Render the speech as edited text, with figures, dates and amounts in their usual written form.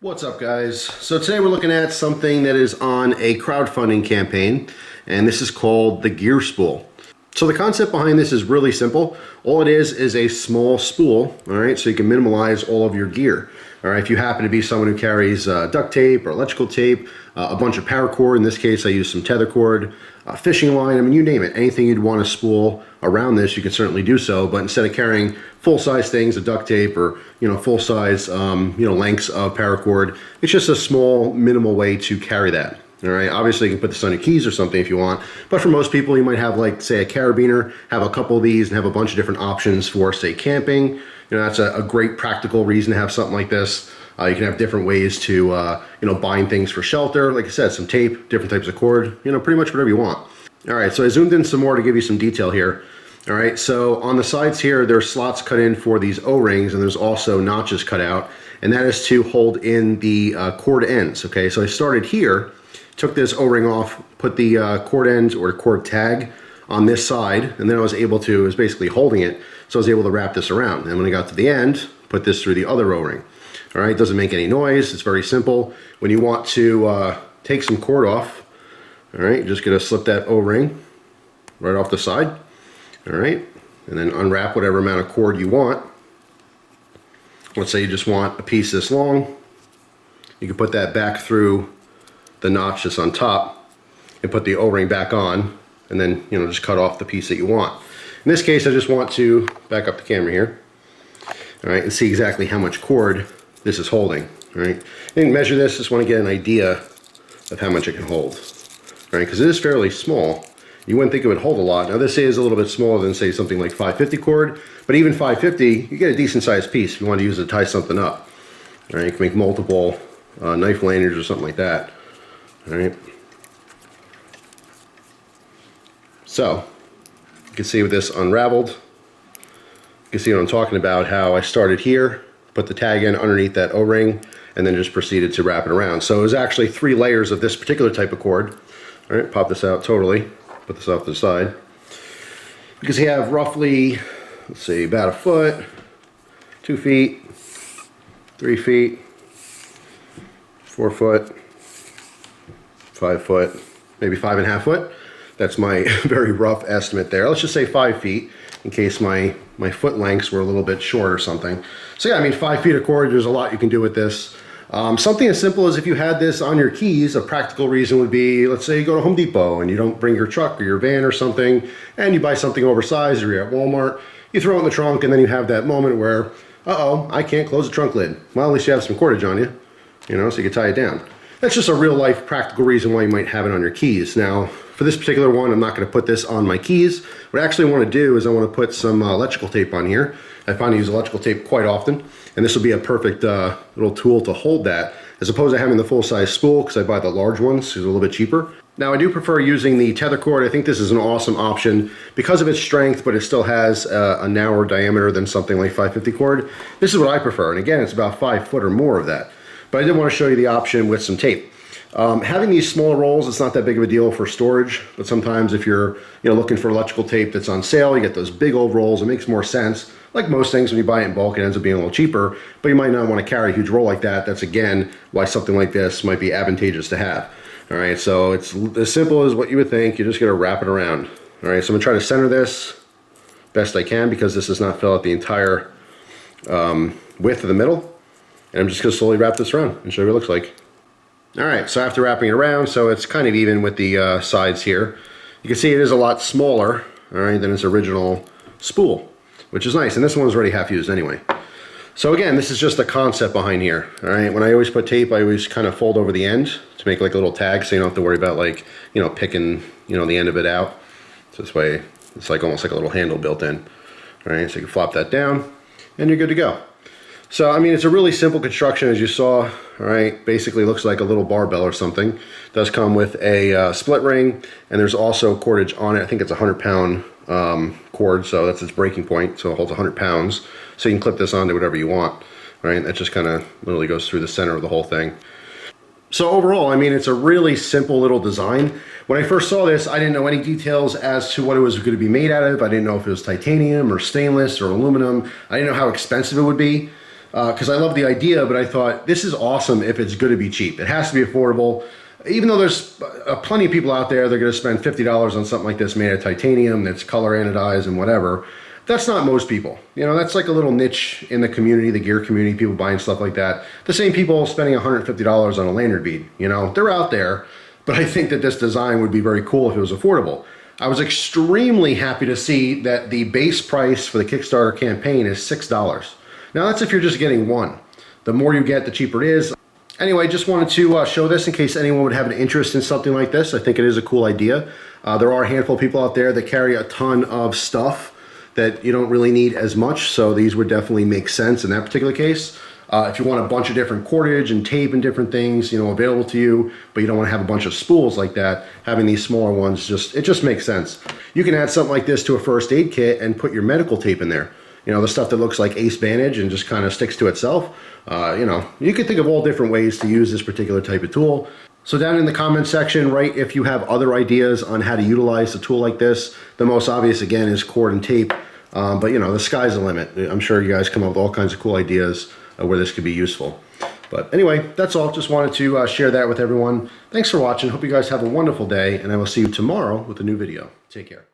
What's up, guys? So today we're looking at something that is on a crowdfunding campaign, and this is called the gear spool. So the concept behind this is really simple. All it is a small spool, all right, so you can minimize all of your gear. All right, if you happen to be someone who carries duct tape or electrical tape, a bunch of paracord, in this case I use some tether cord, fishing line, I mean, you name it, anything you'd want to spool around this, you can certainly do so, but instead of carrying full-size things of duct tape or, full-size, lengths of paracord, it's just a small, minimal way to carry that. All right, obviously you can put this on your keys or something if you want, but for most people you might have, like, say, a carabiner, have a couple of these and have a bunch of different options for, say, camping. That's a great practical reason to have something like this. You can have different ways to, bind things for shelter. Like I said, some tape, different types of cord, pretty much whatever you want. All right, so I zoomed in some more to give you some detail here. All right, so on the sides here, there's slots cut in for these O-rings, and there's also notches cut out, and that is to hold in the cord ends, okay? So I started here, took this O-ring off, put the cord ends or cord tag on this side, and then I was able to, it was basically holding it, so I was able to wrap this around. And when I got to the end, put this through the other O-ring. All right, doesn't make any noise, it's very simple. When you want to take some cord off, all right, you're just gonna slip that O-ring right off the side, all right, and then unwrap whatever amount of cord you want. Let's say you just want a piece this long, you can put that back through the notch that's on top and put the O-ring back on, and then, just cut off the piece that you want. In this case, I just want to back up the camera here, all right, and see exactly how much cord this is holding, all right? I didn't measure this, just want to get an idea of how much it can hold, all right, because it is fairly small. You wouldn't think it would hold a lot. Now this is a little bit smaller than, say, something like 550 cord, but even 550, you get a decent sized piece if you want to use it to tie something up. All right, you can make multiple knife lanyards or something like that, all right? So, you can see with this unraveled, you can see what I'm talking about, how I started here, put the tag in underneath that O-ring, and then just proceeded to wrap it around. So it was actually 3 layers of this particular type of cord. All right, pop this out totally, put this off to the side. Because you have roughly, let's see, about 1 foot, 2 feet, 3 feet, 4 foot, 5 foot, maybe 5.5 foot. That's my very rough estimate there. Let's just say 5 feet in case my foot lengths were a little bit short or something. So yeah, I mean, 5 feet of cord, there's a lot you can do with this. Something as simple as if you had this on your keys, a practical reason would be, let's say you go to Home Depot and you don't bring your truck or your van or something, and you buy something oversized, or you're at Walmart, you throw it in the trunk, and then you have that moment where, uh-oh, I can't close the trunk lid. Well, at least you have some cordage on you, so you can tie it down. That's just a real life practical reason why you might have it on your keys. Now, for this particular one, I'm not going to put this on my keys. What I actually want to do is I want to put some electrical tape on here. I find I use electrical tape quite often, and this will be a perfect little tool to hold that, as opposed to having the full-size spool, because I buy the large ones, so it's a little bit cheaper. Now, I do prefer using the tether cord. I think this is an awesome option because of its strength, but it still has a narrower diameter than something like 550 cord. This is what I prefer, and again, it's about 5 foot or more of that. But I did want to show you the option with some tape. Having these smaller rolls, it's not that big of a deal for storage, but sometimes if you're looking for electrical tape that's on sale, you get those big old rolls. It makes more sense. Like most things, when you buy it in bulk, it ends up being a little cheaper, but you might not want to carry a huge roll like that. That's, again, why something like this might be advantageous to have. All right, so it's as simple as what you would think. You're just going to wrap it around. All right, so I'm going to try to center this best I can because this does not fill out the entire width of the middle. And I'm just going to slowly wrap this around and show you what it looks like. All right, so after wrapping it around, so it's kind of even with the sides here, you can see it is a lot smaller, all right, than its original spool, which is nice. And this one's already half used anyway. So again, this is just the concept behind here, all right? When I always put tape, I always kind of fold over the end to make like a little tag so you don't have to worry about, like, picking, the end of it out. So this way, it's like almost like a little handle built in, all right? So you can flop that down and you're good to go. So, I mean, it's a really simple construction, as you saw, all right? Basically looks like a little barbell or something. It does come with a split ring, and there's also cordage on it. I think it's a 100-pound cord, so that's its breaking point, so it holds 100 pounds. So you can clip this onto whatever you want, right? That just kind of literally goes through the center of the whole thing. So overall, I mean, it's a really simple little design. When I first saw this, I didn't know any details as to what it was going to be made out of. I didn't know if it was titanium or stainless or aluminum. I didn't know how expensive it would be. because I love the idea, but I thought this is awesome if it's going to be cheap. It has to be affordable. Even though there's plenty of people out there that are going to spend $50 on something like this made of titanium, that's color anodized and whatever, that's not most people. You know, that's like a little niche in the community, the gear community, people buying stuff like that. The same people spending $150 on a lanyard bead, you know, they're out there, but I think that this design would be very cool if it was affordable. I was extremely happy to see that the base price for the Kickstarter campaign is $6. Now that's if you're just getting one. The more you get, the cheaper it is. Anyway, just wanted to show this in case anyone would have an interest in something like this. I think it is a cool idea. There are a handful of people out there that carry a ton of stuff that you don't really need as much, so these would definitely make sense in that particular case. If you want a bunch of different cordage and tape and different things, you know, available to you, but you don't want to have a bunch of spools like that, having these smaller ones, it just makes sense. You can add something like this to a first aid kit and put your medical tape in there. You know, the stuff that looks like ace bandage and just kind of sticks to itself. You know, you can think of all different ways to use this particular type of tool. So down in the comment section, write if you have other ideas on how to utilize a tool like this. The most obvious, again, is cord and tape. But, you know, the sky's the limit. I'm sure you guys come up with all kinds of cool ideas where this could be useful. But anyway, that's all. Just wanted to share that with everyone. Thanks for watching. Hope you guys have a wonderful day, and I will see you tomorrow with a new video. Take care.